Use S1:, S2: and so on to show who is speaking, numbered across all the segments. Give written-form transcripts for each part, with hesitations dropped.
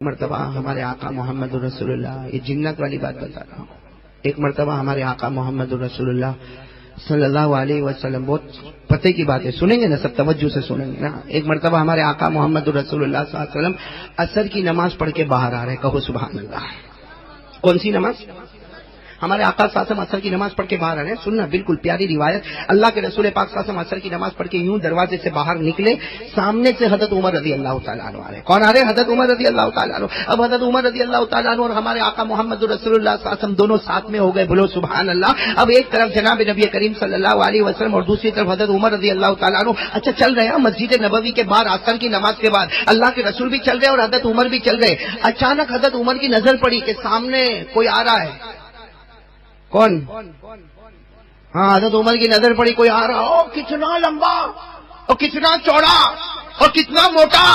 S1: مرتبہ ہمارے آقا محمد رسول اللہ، یہ جنت والی بات بتا رہا ہوں، ایک مرتبہ ہمارے آقا محمد رسول اللہ صلی اللہ علیہ وسلم، بہت پتے کی بات ہے، سنیں گے نا سب، توجہ سے سنیں گے نا۔ ایک مرتبہ ہمارے آقا محمد رسول اللہ صلی اللہ علیہ وسلم عصر کی نماز پڑھ کے باہر آ رہے، کہو سبحان اللہ۔ کون سی نماز؟ ہمارے آقا صلی اللہ علیہ وسلم عصر کی نماز پڑھ کے باہر آ رہے ہیں، سننا بالکل پیاری روایت۔ اللہ کے رسول پاک صلی اللہ علیہ وسلم عصر کی نماز پڑھ کے یوں دروازے سے باہر نکلے، سامنے سے حضرت عمر رضی اللہ تعالیٰ عنہ آ رہے۔ کون آ رہے؟ حضرت عمر رضی اللہ تعالیٰ عنہ۔ اب حضرت عمر رضی اللہ تعالیٰ عنہ اور ہمارے آقا محمد رسول اللہ صلی اللہ علیہ وسلم دونوں ساتھ میں ہو گئے، بولو سبحان اللہ۔ اب ایک طرف جناب نبی کریم صلی اللہ علیہ وسلم اور دوسری طرف حضرت عمر رضی اللہ تعالیٰ عنہ۔ اچھا چل رہے ہیں مسجد نبوی کے باہر عصر کی نماز کے بعد، اللہ کے رسول بھی چل رہے اور حضرت عمر بھی چل رہے۔ اچانک حضرت عمر کی نظر پڑی کہ سامنے کوئی آ رہا ہے۔ کون؟ ہاں، حضرت عمر کی نظر پڑی کوئی آ رہا، او کتنا لمبا اور کتنا چوڑا اور کتنا موٹا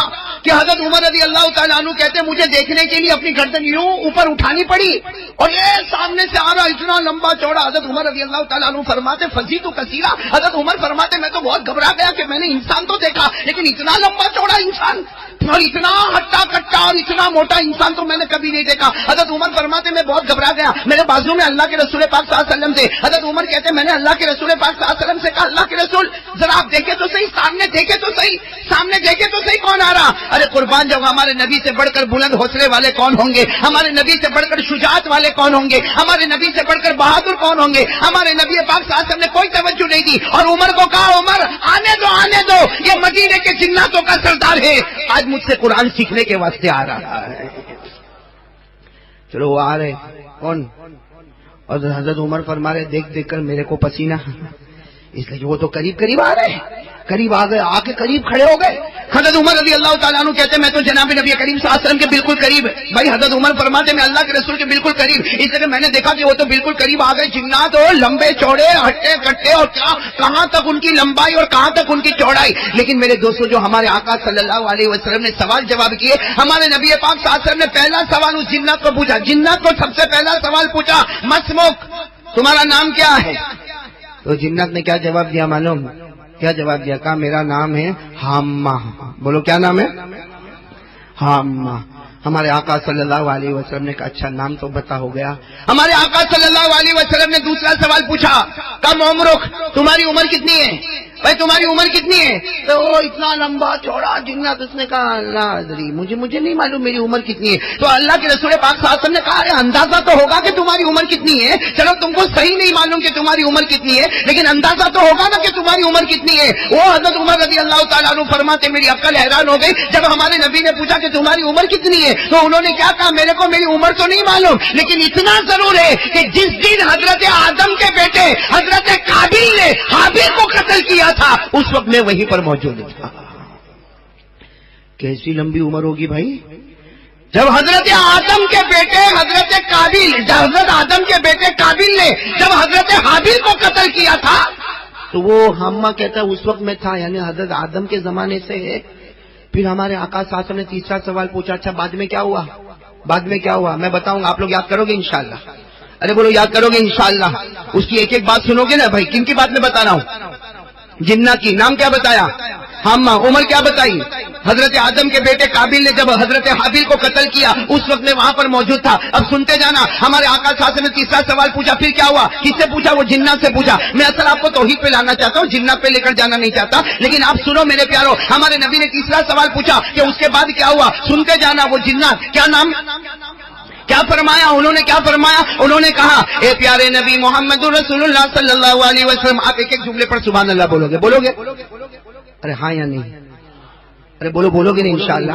S1: کہ حضرت عمر رضی اللہ تعالیٰ عنہ کہتے ہیں مجھے دیکھنے کے لیے اپنی گردن یوں اوپر اٹھانی پڑی اور یہ سامنے سے آ رہا اتنا لمبا چوڑا۔ حضرت عمر رضی اللہ تعالیٰ عنہ فرماتے فزیت کثیرا، حضرت عمر فرماتے میں تو بہت گھبرا گیا کہ میں نے انسان تو دیکھا لیکن اتنا لمبا چوڑا انسان اور اتنا ہٹا کٹا اور اتنا موٹا انسان تو میں نے کبھی نہیں دیکھا۔ حضرت عمر فرماتے میں بہت گھبرا گیا، میرے بازو میں اللہ کے رسول پاک صلی اللہ علیہ وسلم تھے۔ حضرت عمر کہتے میں نے اللہ کے رسول پاک صلی اللہ علیہ وسلم سے کہا اللہ کے رسول ذرا آپ دیکھیں تو صحیح، سامنے دیکھیں تو صحیح، سامنے دیکھیں تو صحیح کون آ رہا۔ ارے قربان جب ہمارے نبی سے بڑھ کر بلند حوصلے والے کون ہوں گے، ہمارے نبی سے بڑھ کر شجاعت والے کون ہوں گے، ہمارے نبی سے بڑھ کر بہادر کون ہوں گے۔ ہمارے نبی پاک صلی اللہ علیہ وسلم نے کوئی توجہ نہیں دی اور عمر کو کہا عمر آنے دو، یہ مدینے کے جناتوں کا سردار ہے، آج مجھ سے قرآن سیکھنے کے واسطے آ رہا ہے۔ چلو وہ آ رہے، کون؟ اور حضرت عمر فرما رہے دیکھ کر میرے کو پسینہ، اس لیے وہ تو قریب آ رہے، قریب آ گئے، آ کے قریب کھڑے ہو گئے۔ حضرت عمر رضی اللہ تعالیٰ عنہ کہتے ہیں میں تو جناب نبی کریم صلی اللہ علیہ وسلم کے بالکل قریب۔ بھائی حضرت عمر فرماتے میں اللہ کے رسول کے بالکل قریب، اس لیے میں نے دیکھا کہ وہ تو بالکل قریب آ گئے، جنات اور لمبے چوڑے ہٹے کٹے اور کہاں تک ان کی لمبائی اور کہاں تک ان کی چوڑائی۔ لیکن میرے دوستوں جو ہمارے آقا صلی اللہ علیہ وسلم نے سوال جواب کیے، ہمارے نبی پاک صلی اللہ علیہ وسلم نے پہلا سوال اس جنات کو پوچھا، جنات کو سب سے پہلا سوال پوچھا مسموک، تمہارا نام کیا ہے؟ تو جنات نے کیا جواب دیا معلوم؟ کیا جواب دیا؟ کہا میرا نام ہے حامہ۔ بولو کیا نام ہے؟ حامہ۔ ہمارے آقا صلی اللہ علیہ وسلم نے کہا اچھا نام تو بتا ہو گیا۔ ہمارے آقا صلی اللہ علیہ وسلم نے دوسرا سوال پوچھا، کہا عمرک، تمہاری عمر کتنی ہے؟ بھائی تمہاری عمر کتنی ہے؟ تو وہ اتنا لمبا چوڑا جنات، اس نے کہا اللہ ادری، مجھے نہیں معلوم میری عمر کتنی ہے۔ تو اللہ کے رسول پاک صلی اللہ علیہ وسلم نے کہا اندازہ تو ہوگا کہ تمہاری عمر کتنی ہے، چلو تم کو صحیح نہیں معلوم کہ تمہاری عمر کتنی ہے لیکن اندازہ تو ہوگا نا کہ تمہاری عمر کتنی ہے۔ وہ حضرت عمر رضی اللہ تعالیٰ عنہ فرماتے میری عقل حیران ہو گئی جب ہمارے نبی نے پوچھا کہ تمہاری عمر کتنی ہے، تو انہوں نے کیا کہا میرے کو میری عمر تو نہیں معلوم لیکن اتنا ضرور ہے کہ جس دن حضرت آدم کے بیٹے حضرت قابیل نے حابیل کو قتل کیا تھا اس وقت میں وہیں پر موجود تھا۔ کیسی لمبی عمر ہوگی بھائی، جب حضرت آدم کے بیٹے حضرت آدم کے بیٹے قابیل نے جب حضرت حابیل کو قتل کیا تھا تو وہ ہمہ کہتا ہے اس وقت میں تھا، یعنی حضرت آدم کے زمانے سے ہے۔ پھر ہمارے آقا صلی اللہ علیہ وسلم نے تیسرا سوال پوچھا، اچھا بعد میں کیا ہوا؟ بعد میں کیا ہوا میں بتاؤں گا، آپ لوگ یاد کرو گے انشاءاللہ؟ ارے بولو یاد کرو گے انشاءاللہ؟ اس کی ایک ایک بات سنو گے نا بھائی، کن کی بات میں بتا رہا ہوں؟ جنات کی۔ نام کیا بتایا؟ حامہ۔ عمر کیا بتائی؟ حضرت آدم کے بیٹے قابیل نے جب حضرت حابیل کو قتل کیا اس وقت میں وہاں پر موجود تھا۔ اب سنتے جانا، ہمارے آقا صلی اللہ علیہ وسلم نے تیسرا سوال پوچھا، پھر کیا ہوا؟ کس سے پوچھا؟ وہ جنات سے پوچھا۔ میں اصل آپ کو توحید پہ لانا چاہتا ہوں، جنات پہ لے کر جانا نہیں چاہتا، لیکن آپ سنو میرے پیارو، ہمارے نبی نے تیسرا سوال پوچھا کہ اس کے بعد کیا ہوا؟ سنتے جانا، وہ جنات کیا نام کیا فرمایا؟ انہوں نے کیا فرمایا؟ انہوں نے کہا اے پیارے نبی محمد رسول اللہ صلی اللہ علیہ وسلم، آپ ایک ایک جملے پر سبحان اللہ بولو گے؟ ارے ہاں یا نہیں؟ ارے بولو گے نہیں انشاءاللہ؟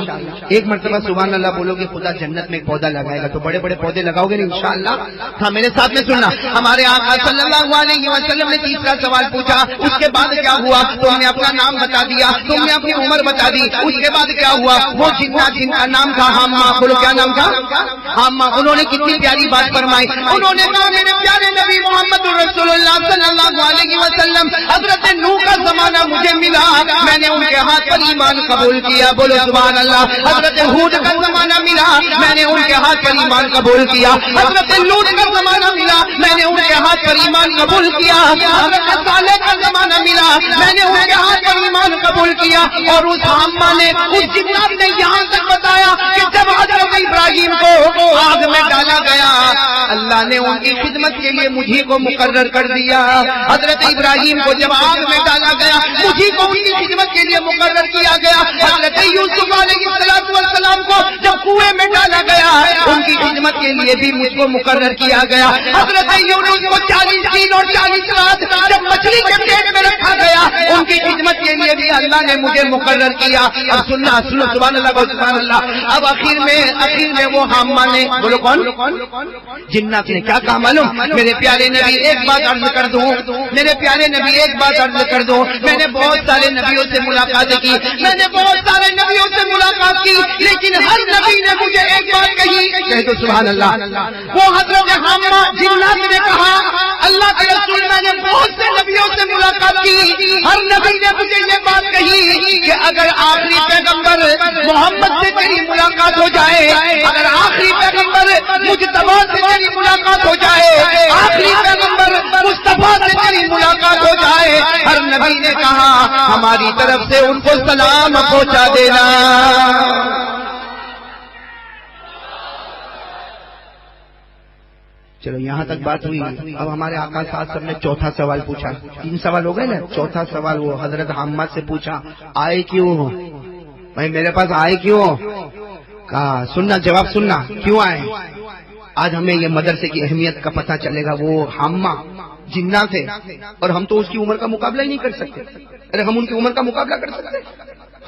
S1: ایک مرتبہ سبحان اللہ بولو گے خدا جنت میں ایک پودا لگائے گا، تو بڑے بڑے پودے لگاؤ گے نا انشاءاللہ؟ ہاں میرے ساتھ میں سننا، ہمارے آقا صلی اللہ علیہ وسلم نے تیسرا سوال پوچھا، اس کے بعد کیا ہوا؟ تم نے اپنا نام بتا دیا، تم نے اپنی عمر بتا دی، اس کے بعد کیا ہوا؟ وہ جنات جن کا نام تھا حامہ، بولو کیا نام تھا؟ حامہ۔ انہوں نے کتنی پیاری بات فرمائی، انہوں نے کہا میرے پیارے نبی محمد رسول اللہ صلی اللہ علیہ وسلم، حضرت نوح کا زمانہ مجھے ملا، میں نے ان کے ہاتھ پر ایمان قبول قبول کیا. بولو سبحان اللہ. حضرت ہود کا زمانہ ملا, میں نے ان کے ہاتھ پر ایمان قبول کیا. حضرت لوط کا زمانہ ملا, میں نے ان کے ہاتھ پر ایمان قبول کیا. حضرت صالح کا زمانہ ملا, میں نے ان کے ہاتھ پر ایمان قبول کیا. اور اس حامہ نے, اس جنات نے یہاں تک بتایا کہ جب حضرت ابراہیم کو آگ میں ڈالا گیا, اللہ نے ان کی خدمت کے لیے مجھے کو مقرر کر دیا. حضرت ابراہیم کو جب آگ میں ڈالا گیا, مجھے کو ان کی خدمت کے لیے مقرر کیا گیا. حضرت یوسف علیہ السلام کو جب کنویں میں ڈالا گیا, ان کی خدمت کے لیے بھی مجھ کو مقرر کیا گیا. حضرت یونس کو 40 دن اور 40 رات جب مچھلی کے پیٹ میں رکھا گیا, ان کی خدمت کے لیے بھی اللہ نے مجھے مقرر کیا. اب سننا, سنو سبحان اللہ, سبحان اللہ. اب آخر میں وہ حامہ نے, بولو کون, جنات نے کیا کہا معلوم؟ میرے پیارے نبی ایک بات عرض کر دوں, میرے پیارے نبی ایک بات عرض کر دوں. میں نے بہت سارے نبیوں سے ملاقات کی, میں نے بہت سارے نبیوں سے ملاقات کی, لیکن ہر نبی نے مجھے ایک بات کہی. کہہ دو سبحان اللہ. وہ حضرت حامہ جنات نے کہا, اللہ کے رسول میں نے بہت سے نبیوں سے ملاقات کی, ہر نبی نے مجھے یہ بات کہی کہ اگر آخری پیغمبر محمد سے تیری ملاقات ہو جائے, اگر آخری پیغمبر مجتبی سے تیری ملاقات ہو جائے, آخری پیغمبر مصطفیٰ سے تیری ملاقات ہو جائے, ہر نبی نے کہا ہماری طرف سے ان کو سلام پہنچا دینا. چلو یہاں تک بات ہوئی. اب ہمارے آقا صاحب نے چوتھا سوال پوچھا. 3 سوال ہو گئے نا, چوتھا سوال وہ حضرت حامہ سے پوچھا, آئے کیوں ہو بھائی, میرے پاس آئے کیوں ہو؟ کہا سننا, جواب سننا, کیوں آئے؟ آج ہمیں یہ مدرسے کی اہمیت کا پتہ چلے گا. وہ حامہ جنات تھے اور ہم تو اس کی عمر کا مقابلہ ہی نہیں کر سکتے. ارے ہم ان کی عمر کا مقابلہ کر سکتے؟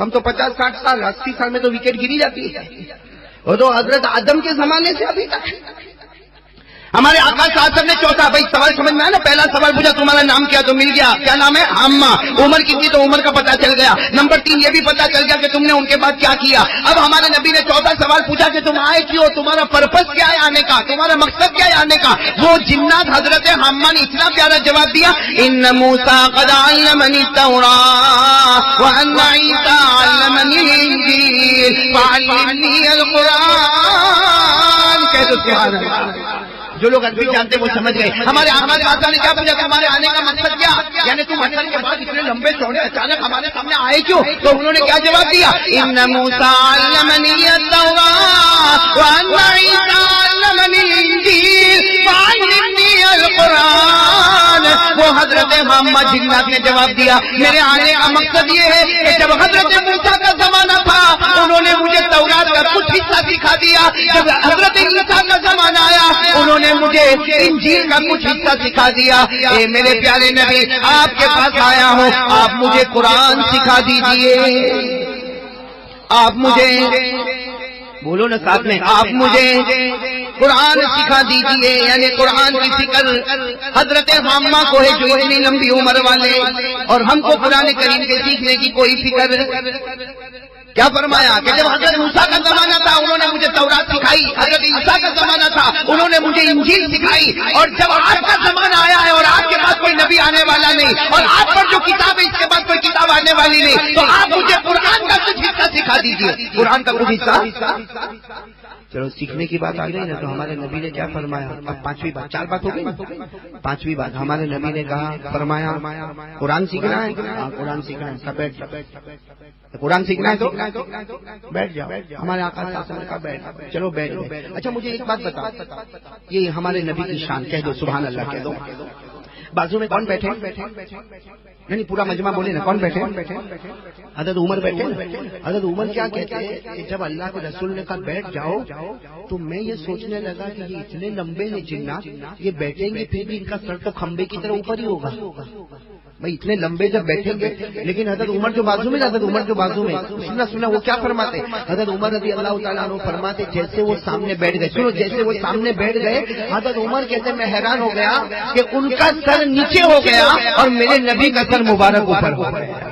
S1: ہم تو 50 60 سال 80 سال میں تو وکٹ گری جاتی ہے. وہ تو حضرت آدم کے زمانے سے ابھی تک. ہمارے آقا صاحب نے چوتھا, بھائی سوال سمجھ میں آیا نا, پہلا سوال پوچھا تمہارا نام کیا, تو مل گیا. کیا نام ہے؟ حامہ. عمر کتنی, تو عمر کا پتہ چل گیا. نمبر 3 یہ بھی پتہ چل گیا کہ تم نے ان کے بعد کیا کیا. اب ہمارے نبی نے چوتھا سوال پوچھا کہ تم آئے کیوں, تمہارا پرپس کیا ہے آنے کا, تمہارا مقصد کیا ہے آنے کا. وہ جنات حضرت حامہ نے اتنا پیارا جواب دیا, ان موسیٰ قد علمنی التوراۃ وان عیسیٰ علمنی الانجیل فعلمنی القرآن. کہہ دو سبحان اللہ. جو لوگ عربی جانتے وہ سمجھ گئے. ہمارے آقا صاحب نے کیا پوچھا کہ ہمارے آنے کا مقصد کیا, یعنی تم حسن کے بعد اتنے لمبے چوڑے اچانک ہمارے سامنے آئے کیوں؟ تو انہوں نے کیا جواب دیا, ان موسیٰ علمنی التوراۃ وان عیسیٰ علمنی الانجیل فعلمنی القرآن. وہ حضرت حامہ جنات نے جواب دیا, میرے آنے کا مقصد یہ ہے کہ جب حضرت موسیٰ کا زمانہ تھا انہوں نے مجھے تورات کا کچھ حصہ سکھا دیا, جب حضرت عیسیٰ کا زمانہ آیا انہوں نے مجھے انجیل کا کچھ حصہ سکھا دیا. اے میرے پیارے نبی, آپ کے پاس آیا ہوں, آپ مجھے قرآن سکھا دیجئے. آپ مجھے, بولو نا ساتھ میں, آپ مجھے قرآن سکھا دیجئے. یعنی قرآن کی فکر حضرت حامہ کو ہے جو اتنی لمبی عمر والے, اور ہم کو قرآن کریم کے سیکھنے کی کوئی فکر. کیا فرمایا کہ جب حضرت موسیٰ کا زمانہ تھا انہوں نے مجھے تورات سکھائی, حضرت عیسیٰ کا زمانہ تھا انہوں نے مجھے انجیل سکھائی, اور جب آپ کا زمانہ آیا ہے اور آپ کے پاس کوئی نبی آنے والا نہیں, اور آپ پر جو کتاب ہے اس کے بعد کوئی کتاب آنے والی نہیں, تو آپ مجھے قرآن کا کچھ حصہ سکھا دیجیے. قرآن کا کچھ حصہ. چلو سیکھنے کی بات آ گئی نا, تو ہمارے نبی نے کیا فرمایا. اب 5ویں بات, 4 بات ہو گئی. 5ویں بات ہمارے نبی نے کہا, فرمایا قرآن سیکھنا ہے. قرآن سیکھنا ہے, سب بیٹھ. قرآن سیکھنا ہے تو بیٹھ جاؤ. ہمارے آقا صلی اللہ علیہ وسلم کا بیٹھ, چلو بیٹھ گئے. اچھا مجھے ایک بات بتا, یہ ہمارے نبی کی شان, کہہ دو سبحان اللہ, کہہ دو. بازو میں کون بیٹھے, یعنی پورا مجمع بولے نا, کون بیٹھے؟ حضرت عمر بیٹھے. حضرت عمر کیا کہتے ہیں کہ جب اللہ کے رسول نے کہا بیٹھ جاؤ, تو میں یہ سوچنے لگا کہ یہ اتنے لمبے ہیں جنات, یہ بیٹھیں گے پھر بھی ان کا سر تو کھمبے کی طرح اوپر ہی ہوگا. بھائی اتنے لمبے جب بیٹھیں گے, لیکن حضرت عمر جو بازو میں, حضرت عمر جو بازو میں, سننا وہ کیا فرماتے. حضرت عمر رضی اللہ تعالیٰ عنہ فرماتے جیسے وہ سامنے بیٹھ گئے, سنو, جیسے وہ سامنے بیٹھ گئے, حضرت عمر کہتے میں حیران ہو گیا کہ ان کا سر نیچے ہو گیا اور میرے نبی کا سر مبارک اوپر ہو گیا.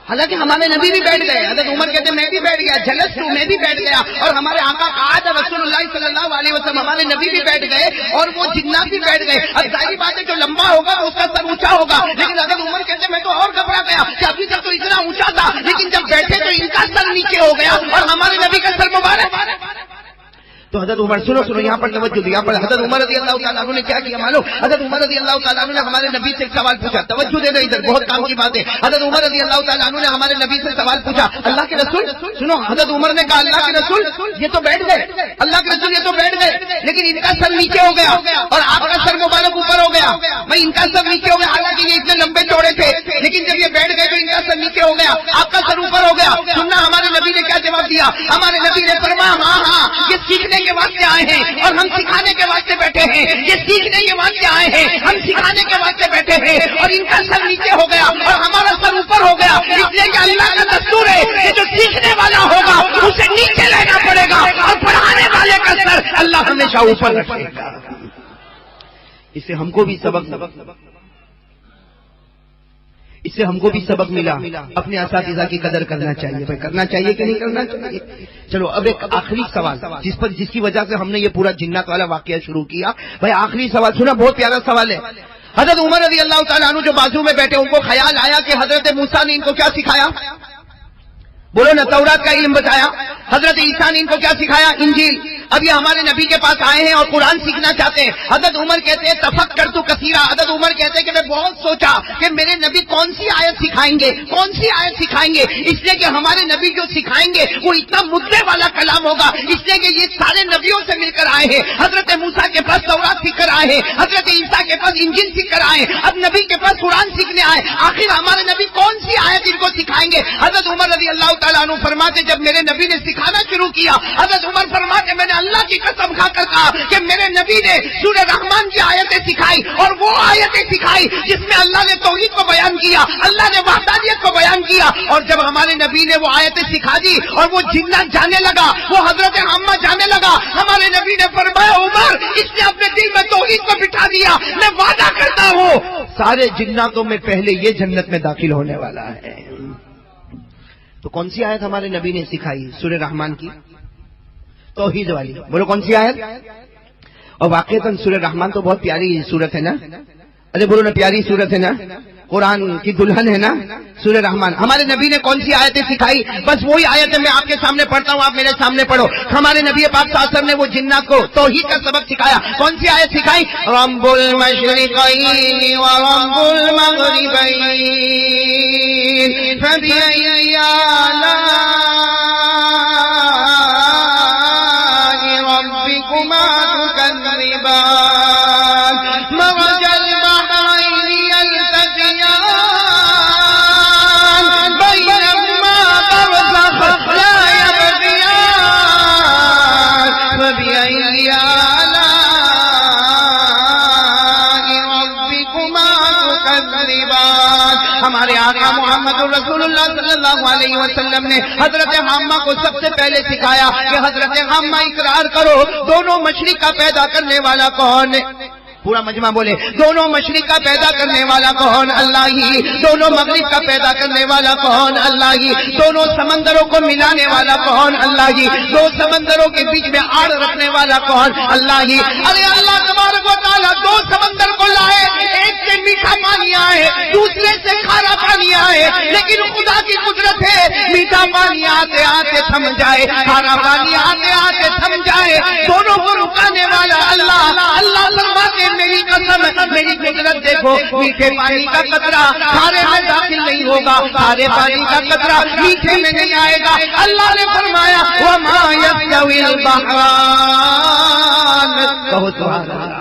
S1: حالانکہ ہمارے نبی بھی بیٹھ گئے. حضرت عمر کہتے میں بھی بیٹھ گیا, جلست ہوں میں بھی بیٹھ گیا, اور ہمارے آقا قعد رسول اللہ صلی اللہ علیہ وسلم, ہمارے نبی بھی بیٹھ گئے اور وہ جنات بھی بیٹھ گئے. اب ظاہری بات ہے جو لمبا ہوگا اس کا سر اونچا ہوگا, لیکن حضرت عمر کہتے میں تو اور گھبرا گیا کہ ابھی تک تو اتنا اونچا تھا, لیکن جب بیٹھے تو ان کا سر نیچے ہو گیا اور ہمارے نبی کا سر مبارک. تو حضرت عمر سنو یہاں پر توجہ دیا پر حضرت عمر رضی اللہ تعالیٰ عنہ نے کیا کیا معلوم؟ حضرت عمر رضی اللہ تعالیٰ عنہ نے ہمارے نبی سے ایک سوال پوچھا. توجہ دے دو ادھر, بہت کام کی بات ہے. حضرت عمر رضی اللہ تعالیٰ عنہ نے ہمارے نبی سے سوال پوچھا, اللہ کے رسول سنو, حضرت عمر نے کہا اللہ کے رسول یہ تو بیٹھ گئے, اللہ کے رسول یہ تو بیٹھ گئے, لیکن ان کا سر نیچے ہو گیا اور آپ کا سر مبارک اوپر ہو گیا. بھائی ان کا سر نیچے ہو گیا, حالانکہ یہ اتنے لمبے چوڑے تھے, لیکن جب یہ بیٹھ گئے تو ان کا سر نیچے ہو گیا, آپ کا سر اوپر ہو گیا. سننا ہمارے نبی نے کیا جواب دیا. ہمارے نبی نے فرمایا ہاں یہ سیکھنے کے واسطے آئے ہیں اور ہم سکھانے کے واسطے بیٹھے ہیں. یہ سیکھنے کے واسطے آئے ہیں, ہم سکھانے کے واسطے بیٹھے ہیں, اور ان کا سر نیچے ہو گیا اور ہمارا سر اوپر ہو گیا, اس لیے کہ اللہ کا دستور ہے کہ جو سیکھنے والا ہوگا اسے نیچے لینا پڑے گا اور پڑھانے والے کا سر اللہ ہمیشہ اوپر رکھے گا. اس سے ہم کو بھی سبق ملا, اپنے اساتذہ کی قدر کرنا چاہیے. بھائی کرنا چاہیے کہ نہیں کرنا چاہیے. چلو اب ایک آخری سوال جس کی وجہ سے ہم نے یہ پورا جنات والا واقعہ شروع کیا. بھائی آخری سوال سنا, بہت پیارا سوال ہے. حضرت عمر رضی اللہ تعالیٰ عنہ جو بازو میں بیٹھے, ان کو خیال آیا کہ حضرت موسیٰ نے ان کو کیا سکھایا, بولو نا, تورات کا علم بتایا. حضرت عیسیٰ نے ان کو کیا سکھایا, انجیل. اب یہ ہمارے نبی کے پاس آئے ہیں اور قرآن سیکھنا چاہتے ہیں. حضرت عمر کہتے ہیں تفکر تو کثیرہ, حضرت عمر کہتے ہیں کہ میں بہت سوچا کہ میرے نبی کون سی آیت سکھائیں گے, اس لیے کہ ہمارے نبی جو سکھائیں گے وہ اتنا مدعے والا کلام ہوگا, اس لیے کہ یہ سارے نبیوں سے مل کر آئے ہیں. حضرت موسیٰ کے پاس تورات سیکھ کر آئے ہیں, حضرت عیسیٰ کے پاس انجیل سیکھ کر آئے ہیں, اب نبی کے پاس قرآن سیکھنے آئے. آخر ہمارے نبی کون سی آیت ان کو سکھائیں گے؟ حضرت عمر رضی اللہ تعالیٰ عنہ فرماتے جب میرے نبی نے سکھانا شروع کیا, حضرت عمر فرماتے میں نے اللہ کی قسم کھا کر کہا کہ میرے نبی نے سورہ رحمان کی آیتیں سکھائی, اور وہ آیتیں سکھائی جس میں اللہ نے توحید کو بیان کیا, اللہ نے وحدانیت کو بیان کیا. اور جب ہمارے نبی نے وہ آیتیں سکھا دی اور وہ جنات جانے لگا, وہ حضرت عامہ جانے لگا, ہمارے نبی نے فرمایا عمر اس نے اپنے دل میں توحید کو بٹھا دیا, میں وعدہ کرتا ہوں سارے جناتوں میں پہلے یہ جنت میں داخل ہونے والا ہے. تو کون سی آیت ہمارے نبی نے سکھائی؟ سورہ رحمان کی توحید والی. بولو کون سی آیت؟ اور واقعتاً سورہ رحمان تو بہت پیاری سورت ہے نا, ارے بولو نا پیاری سورت ہے نا, قرآن کی دلہن ہے نا سورہ رحمان. ہمارے نبی نے کون سی آیتیں سکھائی؟ بس وہی آیتیں میں آپ کے سامنے پڑھتا ہوں, آپ میرے سامنے پڑھو. ہمارے نبی پاک صلی اللہ علیہ وسلم نے وہ جنات کو توحید کا سبق سکھایا. کون سی آیت سکھائی؟ رب المشرقین ورب المغربین فبأي آلاء ربكما تكذبان مرج البحرين يلتقيان بينهما برزخ لا يبغيان فبأي آلاء ربكما تكذبان. ہمارے آقا محمد رسول اللہ صلی اللہ علیہ وسلم نے حضرت حمہ کو سب سے پہلے سکھایا کہ حضرت حمہ اقرار کرو دونوں مشرق کا پیدا کرنے والا کون ہے؟ پورا مجمع بولے دونوں مشرق کا پیدا کرنے والا کون؟ اللہ ہی. دونوں مغرب کا پیدا کرنے والا کون؟ اللہ ہی. دونوں سمندروں کو ملانے والا کون؟ اللہ ہی. دو سمندروں کے بیچ میں آڑ رکھنے والا کون؟ اللہ ہی. ارے اللہ تبارک و تعالیٰ دو سمندر کو لائے, ایک سے میٹھا پانی آئے, دوسرے سے کھارا پانی آئے, لیکن خدا کی قدرت ہے میٹھا پانی آتے آتے تھم جائے, کھارا پانی آتے آتے تھم جائے, دونوں کو رکانے والا اللہ. اللہ فرماتے میری قسم میری قدرت دیکھو, میٹھے پانی کا قطرہ کھارے میں داخل نہیں ہوگا, کھارے پانی کا قطرہ میٹھے میں نہیں آئے گا. اللہ نے فرمایا وما يستوي البحران, بہت سبحان اللہ.